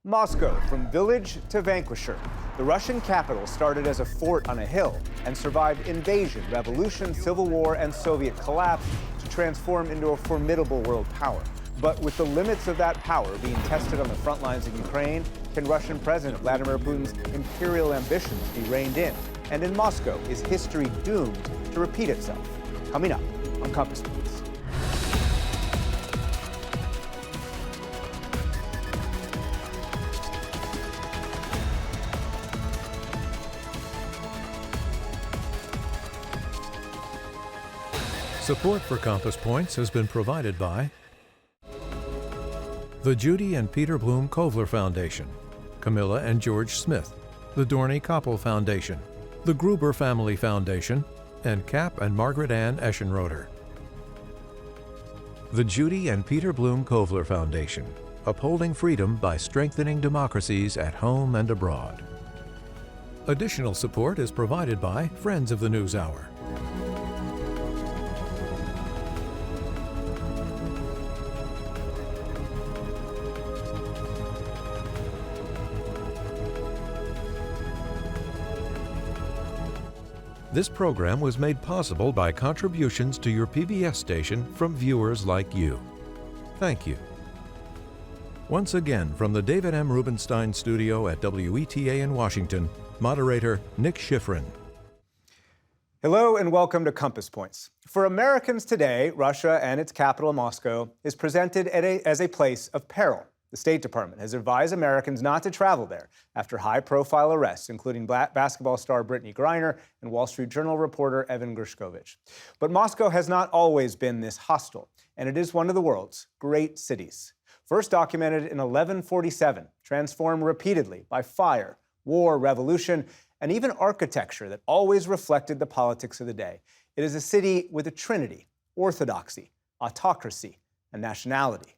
Moscow, from village to vanquisher. The Russian capital started as a fort on a hill and survived invasion, revolution, civil war, and Soviet collapse to transform into a formidable world power. But with the limits of that power being tested on the front lines of Ukraine, can Russian President Vladimir Putin's imperial ambitions be reined in? And in Moscow, is history doomed to repeat itself? Coming up on Compass Points. Support for Compass Points has been provided by the Judy and Peter Bloom Kovler Foundation, Camilla and George Smith, the Dorney Koppel Foundation, the Gruber Family Foundation, and Cap and Margaret Ann Eschenroder. The Judy and Peter Bloom Kovler Foundation, upholding freedom by strengthening democracies at home and abroad. Additional support is provided by Friends of the NewsHour. This program was made possible by contributions to your PBS station from viewers like you. Thank you. Once again, from the David M. Rubenstein studio at WETA in Washington, moderator Nick Schifrin. Hello and welcome to Compass Points. For Americans today, Russia and its capital, Moscow, is presented as a place of peril. The State Department has advised Americans not to travel there after high-profile arrests, including basketball star Brittany Griner and Wall Street Journal reporter Evan Gershkovich. But Moscow has not always been this hostile, and it is one of the world's great cities. First documented in 1147, transformed repeatedly by fire, war, revolution, and even architecture that always reflected the politics of the day. It is a city with a trinity: orthodoxy, autocracy, and nationality.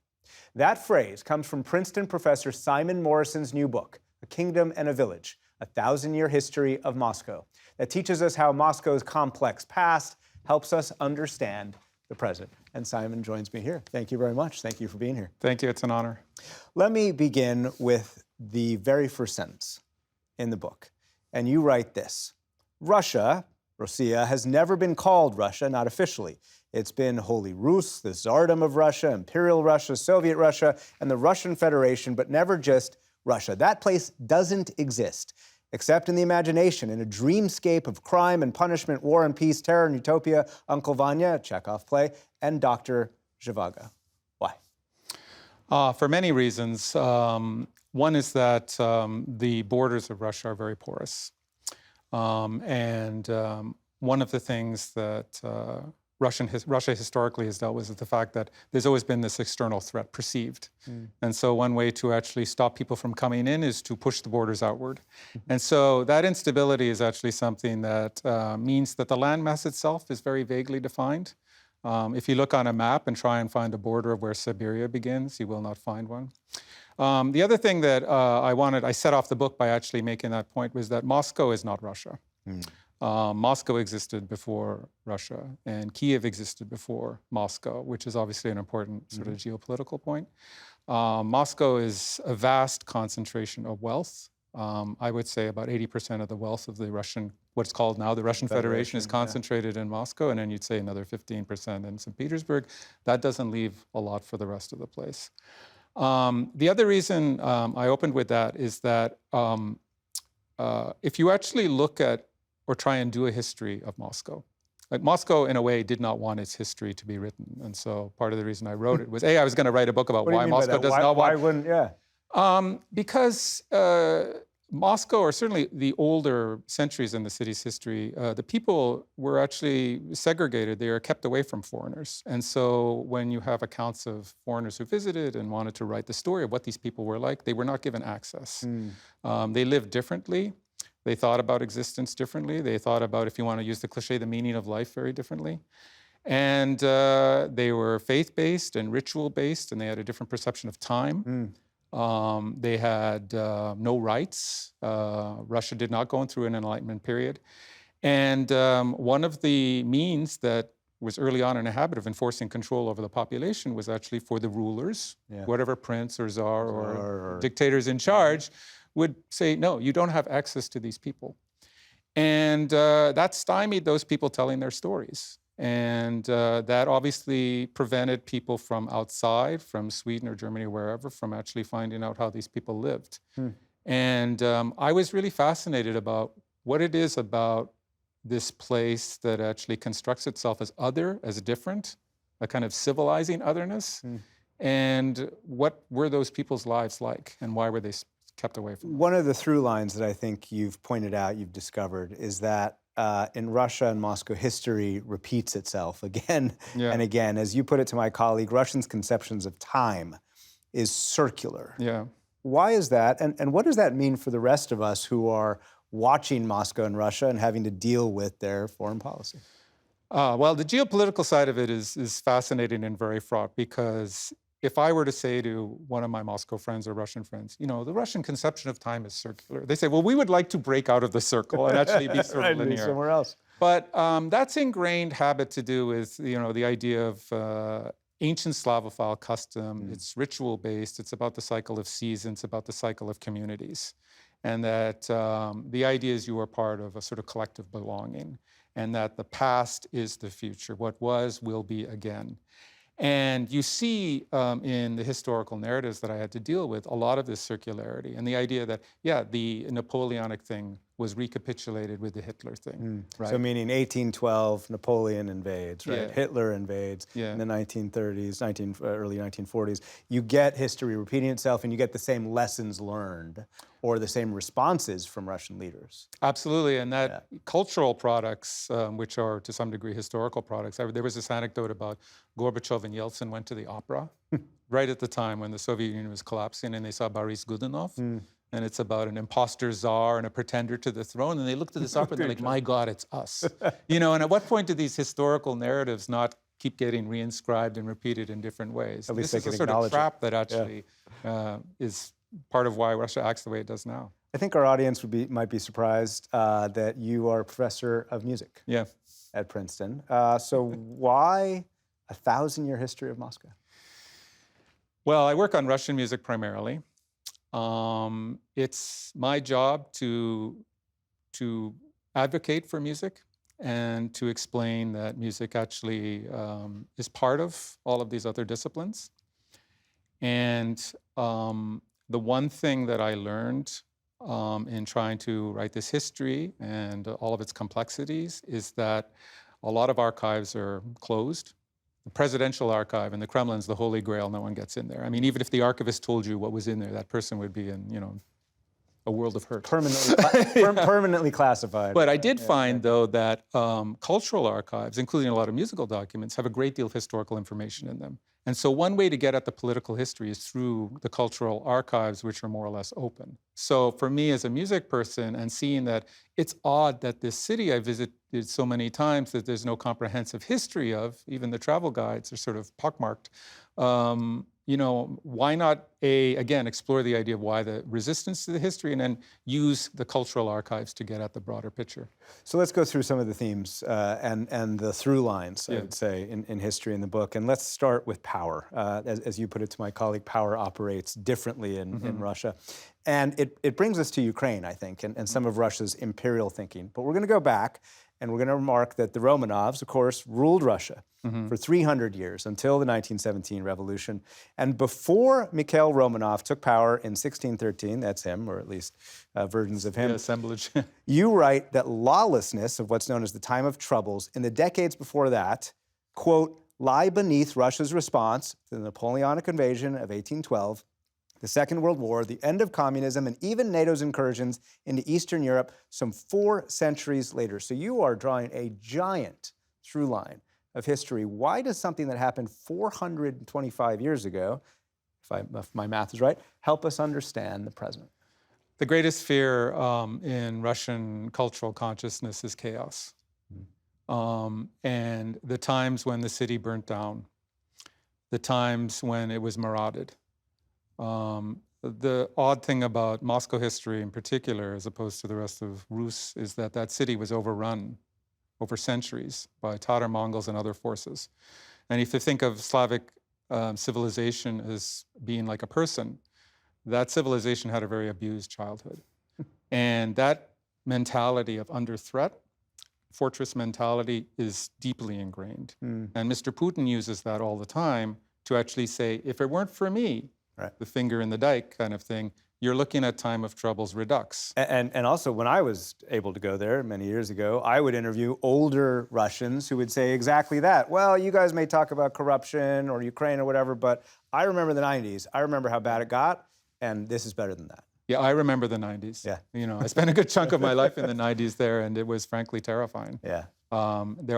That phrase comes from Princeton professor Simon Morrison's new book, A Kingdom and a Village, A 1,000-Year History of Moscow, that teaches us how Moscow's complex past helps us understand the present. And Simon joins me here. Thank you very much. Thank you for being here. Thank you. It's an honor. Let me begin with the very first sentence in the book. And you write this: Russia has never been called Russia, not officially. It's been Holy Rus, the Tsardom of Russia, Imperial Russia, Soviet Russia, and the Russian Federation, but never just Russia. That place doesn't exist, except in the imagination, in a dreamscape of crime and punishment, war and peace, terror and utopia, Uncle Vanya, a Chekhov play, and Dr. Zhivago. Why? For many reasons. One is that the borders of Russia are very porous. And one of the things that Russia historically has dealt with is the fact that there's always been this external threat perceived. And so one way to actually stop people from coming in is to push the borders outward. And so that instability is actually something that means that the landmass itself is very vaguely defined. If you look on a map and try and find a border of where Siberia begins, you will not find one. The other thing that I set off the book by actually making that point was that Moscow is not Russia. Moscow existed before Russia, and Kiev existed before Moscow, which is obviously an important sort of geopolitical point. Moscow is a vast concentration of wealth. I would say about 80% of the wealth of the Russian, what's called now the Russian Federation, is concentrated in Moscow, and then you'd say another 15% in St. Petersburg. That doesn't leave a lot for the rest of the place. The other reason I opened with that is that if you actually look at or try and do a history of Moscow, like Moscow in a way did not want its history to be written. And so part of the reason I wrote it was, I was going to write a book about why Moscow does not want... Why wouldn't, because Moscow, or certainly the older centuries in the city's history, the people were actually segregated. They were kept away from foreigners. And so when you have accounts of foreigners who visited and wanted to write the story of what these people were like, they were not given access. They lived differently. They thought about existence differently. They thought about, if you want to use the cliche, the meaning of life very differently. And they were faith-based and ritual-based, and they had a different perception of time. They had no rights. Russia did not go through an Enlightenment period. And one of the means that was early on in a habit of enforcing control over the population was actually for the rulers, whatever prince or czar or dictators in charge would say, no, you don't have access to these people. And that stymied those people telling their stories. And that obviously prevented people from outside, from Sweden or Germany or wherever, from actually finding out how these people lived. And I was really fascinated about what it is about this place that actually constructs itself as other, as different, a kind of civilizing otherness. And what were those people's lives like, and why were they kept away from them? One of the through lines that I think you've pointed out, you've discovered, is that in Russia and Moscow, history repeats itself again and again. As you put it to my colleague, Russians' conceptions of time is circular. Why is that? And what does that mean for the rest of us who are watching Moscow and Russia and having to deal with their foreign policy? Well, the geopolitical side of it is fascinating and very fraught, because if I were to say to one of my Moscow friends or Russian friends, you know, the Russian conception of time is circular, they say, well, we would like to break out of the circle and actually be sort of linear. Somewhere else. But that's ingrained habit to do with, you know, the idea of ancient Slavophile custom. It's ritual-based. It's about the cycle of seasons, about the cycle of communities. And that the idea is you are part of a sort of collective belonging, and that the past is the future. What was will be again. And you see in the historical narratives that I had to deal with a lot of this circularity, and the idea that, yeah, the Napoleonic thing was recapitulated with the Hitler thing. Right? So meaning 1812, Napoleon invades, right? Hitler invades in the 1930s, early 1940s. You get history repeating itself, and you get the same lessons learned or the same responses from Russian leaders. Absolutely, and that cultural products, which are to some degree historical products. There was this anecdote about Gorbachev and Yeltsin went to the opera right at the time when the Soviet Union was collapsing, and they saw Boris Godunov. And it's about an imposter czar and a pretender to the throne. And they looked at this opera and they're like, my God, it's us. You know, and at what point do these historical narratives not keep getting reinscribed and repeated in different ways? At least this is a sort of trap that actually is part of why Russia acts the way it does now. I think our audience might be surprised that you are a professor of music at Princeton. So why a 1,000-year history of Moscow? Well, I work on Russian music primarily. It's my job to advocate for music and to explain that music actually is part of all of these other disciplines. And the one thing that I learned in trying to write this history and all of its complexities is that a lot of archives are closed. The presidential archive in the Kremlin's the holy grail. No one gets in there. I mean, even if the archivist told you what was in there, that person would be in, you know, a world of hurt. Permanently classified. But I did find, though, that cultural archives, including a lot of musical documents, have a great deal of historical information in them. And so one way to get at the political history is through the cultural archives, which are more or less open. So for me as a music person, and seeing that it's odd that this city I visited so many times that there's no comprehensive history of, even the travel guides are sort of pockmarked, you know, why not, again, explore the idea of why the resistance to the history, and then use the cultural archives to get at the broader picture. So let's go through some of the themes and the through lines, I would say, in history in the book. And let's start with power. As you put it to my colleague, power operates differently in Russia. And it brings us to Ukraine, I think, and some of Russia's imperial thinking. But we're going to go back, and we're going to remark that the Romanovs, of course, ruled Russia for 300 years, until the 1917 revolution. And before Mikhail Romanov took power in 1613, that's him, or at least versions of him, assemblage. you write that lawlessness of what's known as the time of troubles in the decades before that, quote, lie beneath Russia's response to the Napoleonic invasion of 1812, the Second World War, the end of communism, and even NATO's incursions into Eastern Europe some 4 centuries later. So you are drawing a giant through line of history. Why does something that happened 425 years ago, if my math is right, help us understand the present? The greatest fear in Russian cultural consciousness is chaos. And the times when the city burnt down, the times when it was marauded. The odd thing about Moscow history in particular, as opposed to the rest of Rus, is that that city was overrun over centuries by Tatar Mongols and other forces. And if you think of Slavic civilization as being like a person, that civilization had a very abused childhood. And that mentality of under threat, fortress mentality, is deeply ingrained. And Mr. Putin uses that all the time to actually say, if it weren't for me, the finger in the dike kind of thing, you're looking at time of troubles redux. And also, when I was able to go there many years ago, I would interview older Russians who would say exactly that. Well, you guys may talk about corruption or Ukraine or whatever, but I remember the 90s. I remember how bad it got, and this is better than that. Yeah, I remember the 90s. Yeah. You know, I spent a good chunk of my life in the 90s there, and it was frankly terrifying. Yeah.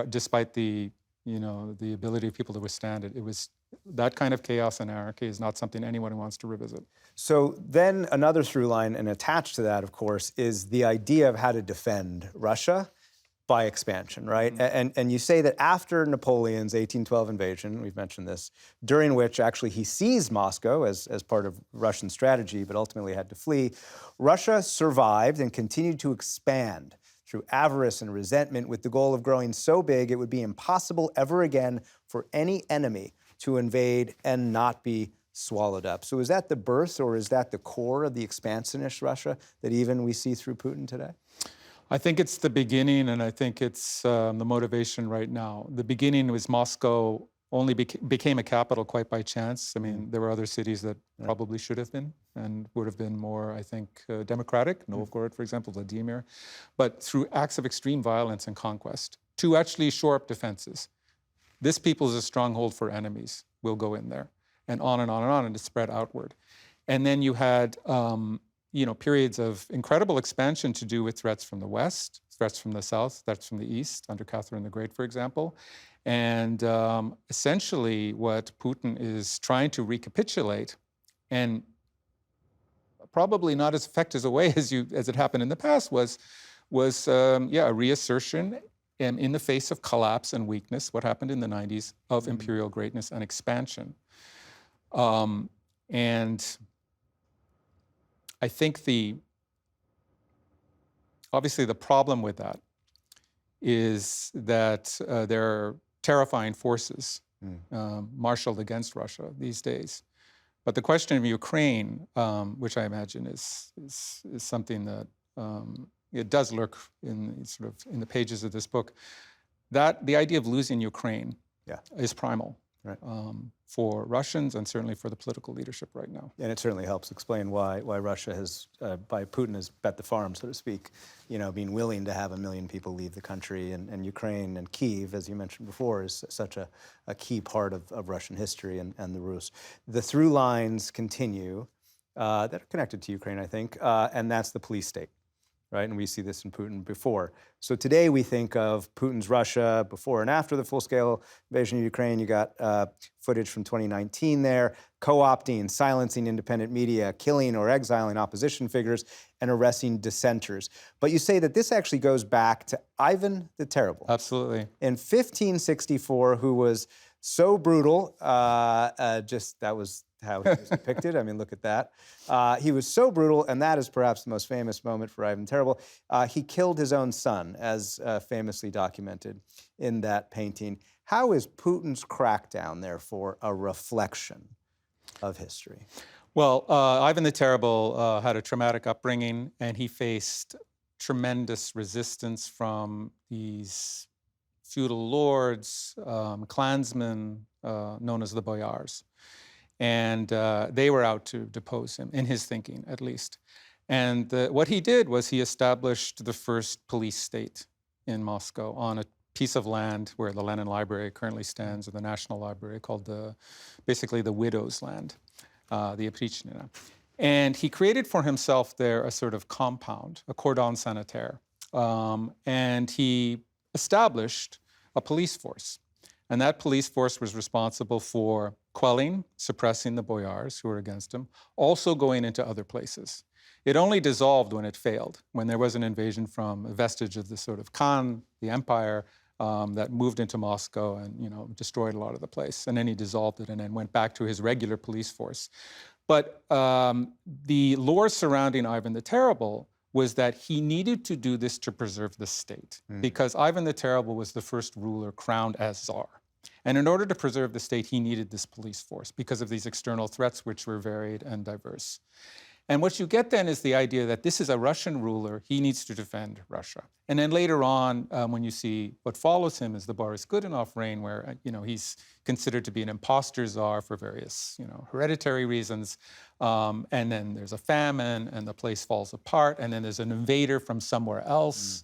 Despite the, you know, the ability of people to withstand it, it was that kind of chaos and anarchy is not something anyone wants to revisit. So then another through line, and attached to that, of course, is the idea of how to defend Russia by expansion, right? And you say that after Napoleon's 1812 invasion, we've mentioned this, during which actually he seized Moscow as part of Russian strategy, but ultimately had to flee, Russia survived and continued to expand through avarice and resentment with the goal of growing so big it would be impossible ever again for any enemy to invade and not be swallowed up. So is that the birth, or is that the core of the expansionist Russia that even we see through Putin today? I think it's the beginning, and I think it's the motivation right now. The beginning was Moscow only became a capital quite by chance. I mean, there were other cities that probably should have been and would have been more, I think, democratic. Novgorod, for example, Vladimir. But through acts of extreme violence and conquest to actually shore up defenses. This people is a stronghold for enemies. We'll go in there. And on and on and on, and it spread outward. And then you had you know, periods of incredible expansion to do with threats from the West, threats from the South, threats from the East, under Catherine the Great, for example. And essentially what Putin is trying to recapitulate, and probably not as effective a way as it happened in the past, was a reassertion in the face of collapse and weakness, what happened in the 90s, of imperial greatness and expansion. And I think obviously the problem with that is that there are terrifying forces marshaled against Russia these days. But the question of Ukraine, which I imagine is something that it does lurk in the pages of this book, that the idea of losing Ukraine is primal. Right. For Russians and certainly for the political leadership right now. And it certainly helps explain why Russia has, by Putin has bet the farm, so to speak, you know, being willing to have 1 million people leave the country, and Ukraine and Kyiv, as you mentioned before, is such a key part of Russian history and the Rus. The through lines continue that are connected to Ukraine, I think, and that's the police state. Right, and we see this in Putin before. So today we think of Putin's Russia before and after the full-scale invasion of Ukraine. You got footage from 2019 there, co-opting, silencing independent media, killing or exiling opposition figures, and arresting dissenters. But you say that this actually goes back to Ivan the Terrible. Absolutely. In 1564, who was so brutal, that was how he was depicted. I mean, look at that. He was so brutal, and that is perhaps the most famous moment for Ivan the Terrible. He killed his own son, as famously documented in that painting. How is Putin's crackdown, therefore, a reflection of history? Well, Ivan the Terrible had a traumatic upbringing, and he faced tremendous resistance from these feudal lords, clansmen known as the boyars. And they were out to depose him, in his thinking, at least. And what he did was he established the first police state in Moscow on a piece of land where the Lenin Library currently stands, or the National Library, called basically the widow's land, the Oprichnina. And he created for himself there a sort of compound, a cordon sanitaire. And he established a police force. And that police force was responsible for quelling, suppressing the boyars who were against him, also going into other places. It only dissolved when it failed, when there was an invasion from a vestige of the sort of Khan, the empire, that moved into Moscow and, you know, destroyed a lot of the place. And then he dissolved it and then went back to his regular police force. But the lore surrounding Ivan the Terrible was that he needed to do this to preserve the state, because Ivan the Terrible was the first ruler crowned as Tsar. And in order to preserve the state, he needed this police force because of these external threats, which were varied and diverse. And what you get then is the idea that this is a Russian ruler, he needs to defend Russia. And then later on, when you see what follows him is the Boris Godunov reign, where he's considered to be an imposter czar for various hereditary reasons. And then there's a famine, and the place falls apart. And then there's an invader from somewhere else,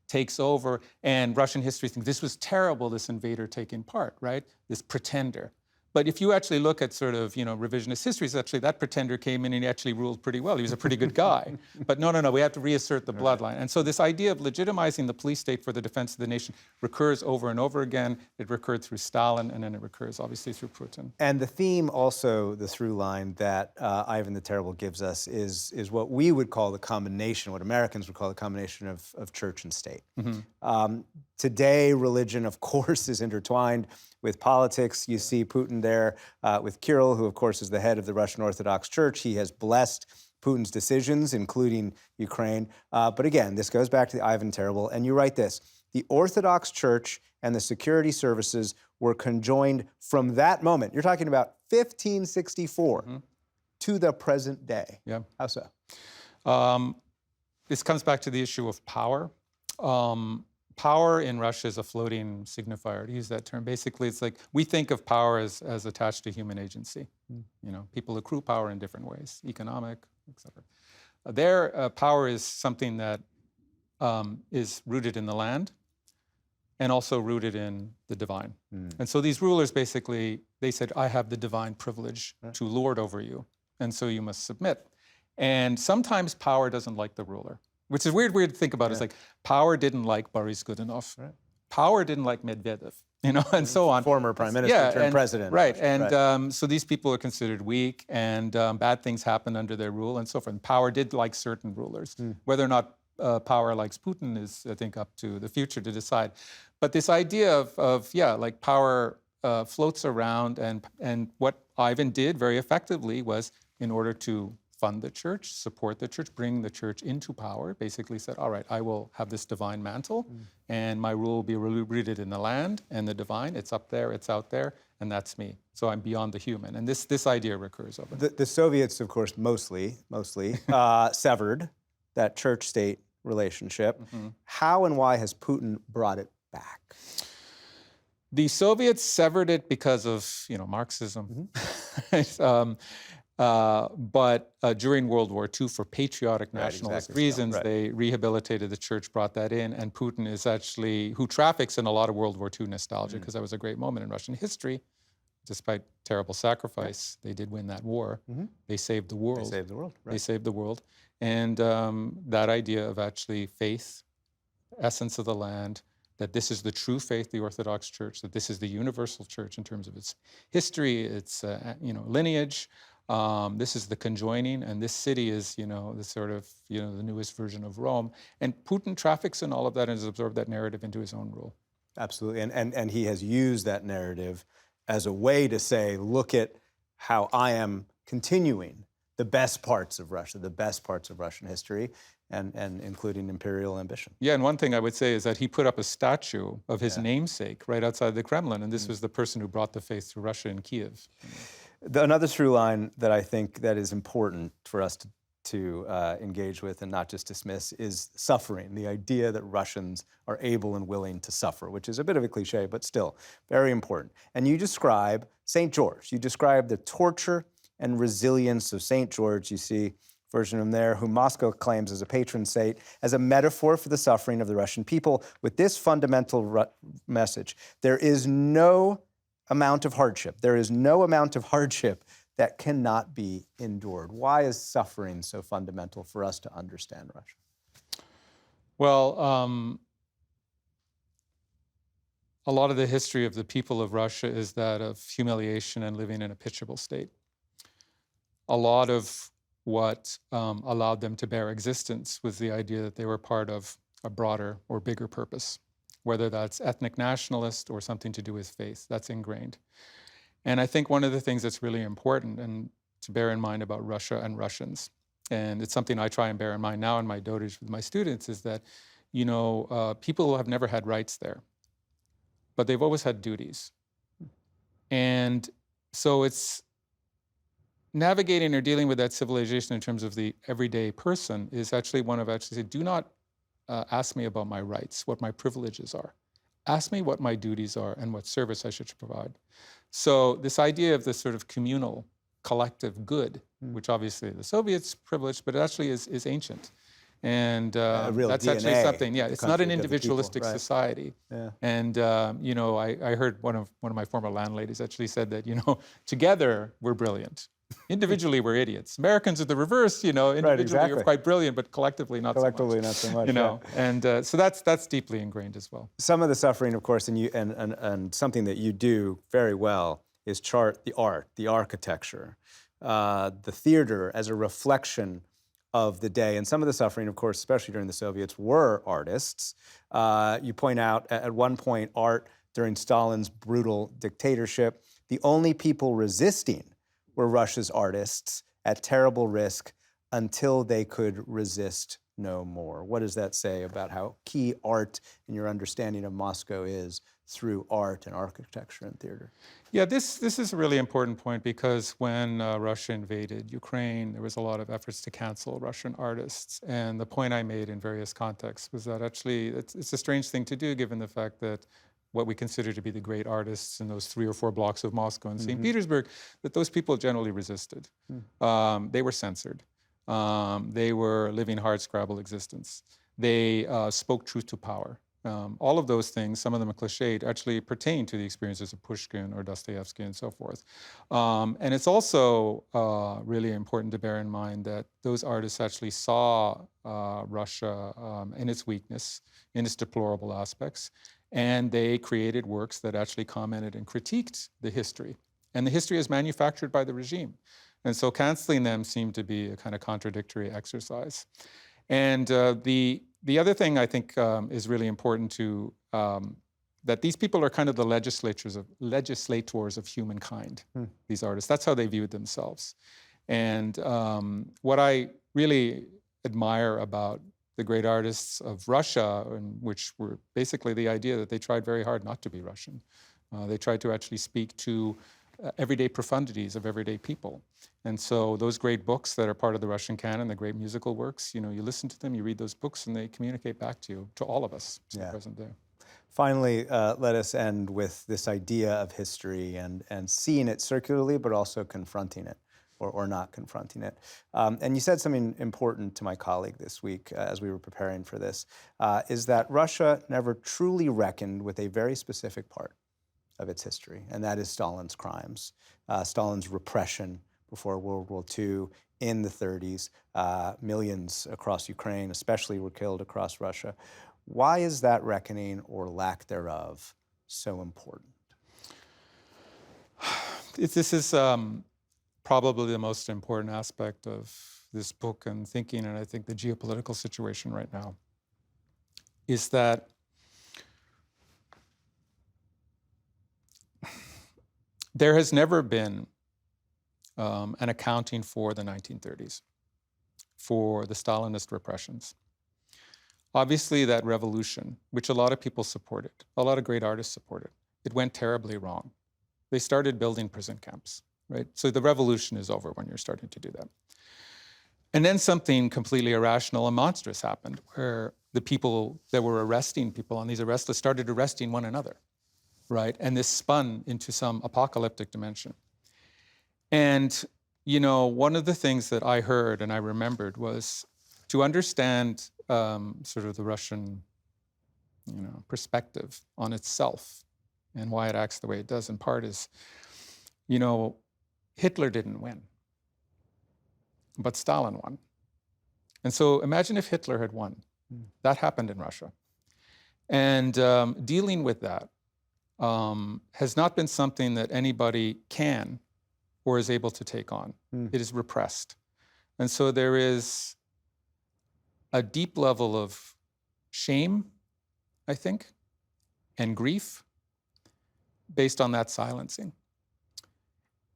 takes over. And Russian history thinks this was terrible, this invader taking part, right? This pretender. But if you actually look at sort of, revisionist histories, actually that pretender came in and he actually ruled pretty well. He was a pretty good guy. But no, we have to reassert the bloodline. And so this idea of legitimizing the police state for the defense of the nation recurs over and over again. It recurred through Stalin, and then it recurs obviously through Putin. And the theme also, the through line that Ivan the Terrible gives us is what we would call the combination, what Americans would call the combination of church and state. Today, religion, of course, is intertwined with politics. You see Putin there with Kirill, who, of course, is the head of the Russian Orthodox Church. He has blessed Putin's decisions, including Ukraine. But again, this goes back to the Ivan Terrible. And you write this: the Orthodox Church and the security services were conjoined from that moment. You're talking about 1564 to the present day. Yeah. How so? This comes back to the issue of power. Power in Russia is a floating signifier, to use that term. Basically, it's like we think of power as attached to human agency. People accrue power in different ways, economic, etc. Their power is something that is rooted in the land and also rooted in the divine. And so these rulers basically, they said, I have the divine privilege to lord over you, and so you must submit. And sometimes power doesn't like the ruler. Which is weird to think about. It's like power didn't like Boris Godunov. Power didn't like Medvedev, and so on. Former prime minister turned president. Right, and so these people are considered weak, and bad things happen under their rule and so forth. And power did like certain rulers. Whether or not power likes Putin is, I think, up to the future to decide. But this idea of power floats around, and what Ivan did very effectively was, in order to fund the church, support the church, bring the church into power, basically said, all right, I will have this divine mantle, and my rule will be rooted in the land and the divine. It's up there, it's out there, and that's me. So I'm beyond the human. And this idea recurs over. The Soviets, of course, mostly severed that church-state relationship. How and why has Putin brought it back? The Soviets severed it because of, Marxism. But during World War II, for patriotic nationalist reasons, they rehabilitated the church, brought that in, and Putin is actually, who traffics in a lot of World War II nostalgia, because that was a great moment in Russian history. Despite terrible sacrifice, they did win that war. They saved the world. They saved the world. Right. They saved the world. And that idea of actually faith, essence of the land, that this is the true faith, the Orthodox Church, that this is the universal church in terms of its history, its lineage. This is the conjoining, and this city is, the sort of, the newest version of Rome. And Putin traffics in all of that and has absorbed that narrative into his own rule. Absolutely, and he has used that narrative as a way to say, look at how I am continuing the best parts of Russia, the best parts of Russian history, and including imperial ambition. Yeah, and one thing I would say is that he put up a statue of his namesake right outside the Kremlin, and this was the person who brought the faith to Russia in Kiev. Another through line that I think that is important for us to engage with and not just dismiss is suffering, the idea that Russians are able and willing to suffer, which is a bit of a cliche, but still very important. And you describe St. George. You describe the torture and resilience of St. George. You see a version of him there, whom Moscow claims as a patron saint, as a metaphor for the suffering of the Russian people, with this fundamental message: there is no amount of hardship. There is no amount of hardship that cannot be endured. Why is suffering so fundamental for us to understand Russia? Well, a lot of the history of the people of Russia is that of humiliation and living in a pitiable state. A lot of what allowed them to bear existence was the idea that they were part of a broader or bigger purpose, whether that's ethnic nationalist or something to do with faith. That's ingrained. And I think one of the things that's really important and to bear in mind about Russia and Russians and it's something I try and bear in mind now in my dotage with my students, is that, people have never had rights there, but they've always had duties. And so it's navigating or dealing with that civilization in terms of the everyday person is actually one of saying, do not ask me about my rights, what my privileges are. Ask me what my duties are and what service I should provide. So this idea of this sort of communal, collective good, which obviously the Soviets privileged, but it actually is ancient. And that's DNA, actually something, it's not an individualistic people, right? society. Yeah. And, I heard one of my former landladies actually said that, together we're brilliant. Individually, we're idiots. Americans are the reverse, individually we're quite brilliant, but collectively not so much. Collectively not so much, And so that's deeply ingrained as well. Some of the suffering, of course, and something that you do very well is chart the art, the architecture, the theater as a reflection of the day. And some of the suffering, of course, especially during the Soviets, were artists. You point out at one point, art during Stalin's brutal dictatorship, the only people resisting were Russia's artists at terrible risk until they could resist no more. What does that say about how key art in your understanding of Moscow is through art and architecture and theater? Yeah, this is a really important point, because when Russia invaded Ukraine, there was a lot of efforts to cancel Russian artists. And the point I made in various contexts was that actually it's a strange thing to do, given the fact that what we consider to be the great artists in those 3 or 4 blocks of Moscow and St. Petersburg, that those people generally resisted. They were censored. They were living hardscrabble existence. They spoke truth to power. All of those things, some of them are cliched, actually pertain to the experiences of Pushkin or Dostoevsky and so forth. And it's also really important to bear in mind that those artists actually saw Russia in its weakness, in its deplorable aspects, and they created works that actually commented and critiqued the history. And the history is manufactured by the regime. And so canceling them seemed to be a kind of contradictory exercise. And the other thing I think is really important to, that these people are kind of the legislators of humankind, these artists. That's how they viewed themselves. And what I really admire about the great artists of Russia, which were basically the idea that they tried very hard not to be Russian. They tried to actually speak to everyday profundities of everyday people. And so those great books that are part of the Russian canon, the great musical works, you listen to them, you read those books, and they communicate back to you, to all of us in the present day. Finally, let us end with this idea of history and seeing it circularly, but also confronting it, or not confronting it. And you said something important to my colleague this week as we were preparing for this, is that Russia never truly reckoned with a very specific part of its history, and that is Stalin's crimes, Stalin's repression before World War II in the 30s. Millions across Ukraine especially were killed across Russia. Why is that reckoning, or lack thereof, so important? This is probably the most important aspect of this book and thinking, and I think the geopolitical situation right now, is that there has never been an accounting for the 1930s, for the Stalinist repressions. Obviously, that revolution, which a lot of people supported, a lot of great artists supported, it went terribly wrong. They started building prison camps, right? So the revolution is over when you're starting to do that. And then something completely irrational and monstrous happened, where the people that were arresting people on these arrest lists started arresting one another, right? And this spun into some apocalyptic dimension. And, one of the things that I heard and I remembered was to understand sort of the Russian, perspective on itself and why it acts the way it does, in part is, Hitler didn't win, but Stalin won. And so imagine if Hitler had won. That happened in Russia. And dealing with that has not been something that anybody can or is able to take on. It is repressed. And so there is a deep level of shame, I think, and grief based on that silencing.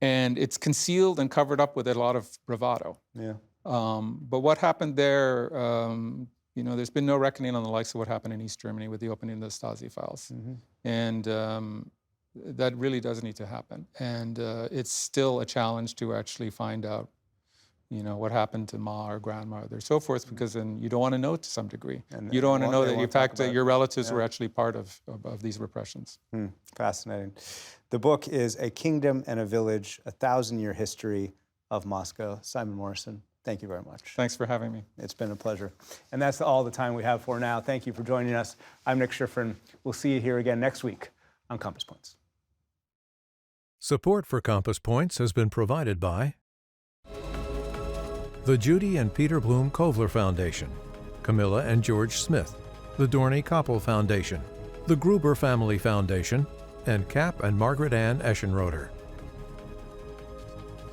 And it's concealed and covered up with a lot of bravado. Yeah. But what happened there, there's been no reckoning on the likes of what happened in East Germany with the opening of the Stasi files. And that really does need to happen. And it's still a challenge to actually find out, what happened to Ma or grandmother, so forth, because then you don't want to know to some degree. You don't want to know that, in fact, that your relatives were actually part of these repressions. Fascinating. The book is A Kingdom and a Village, A 1,000-Year History of Moscow. Simon Morrison, thank you very much. Thanks for having me. It's been a pleasure. And that's all the time we have for now. Thank you for joining us. I'm Nick Schifrin. We'll see you here again next week on Compass Points. Support for Compass Points has been provided by the Judy and Peter Bloom Kovler Foundation, Camilla and George Smith, the Dorney Koppel Foundation, the Gruber Family Foundation, and Cap and Margaret Ann Eschenroder.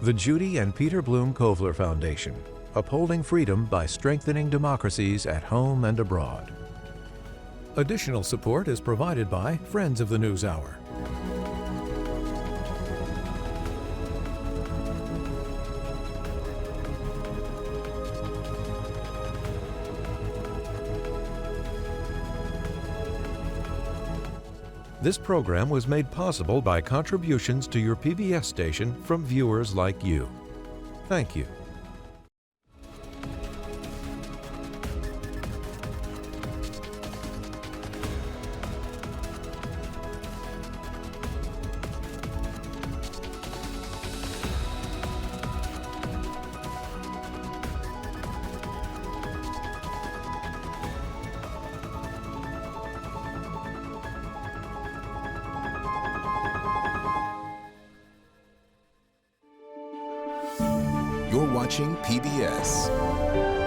The Judy and Peter Bloom Kovler Foundation, upholding freedom by strengthening democracies at home and abroad. Additional support is provided by Friends of the NewsHour. This program was made possible by contributions to your PBS station from viewers like you. Thank you. You're watching PBS.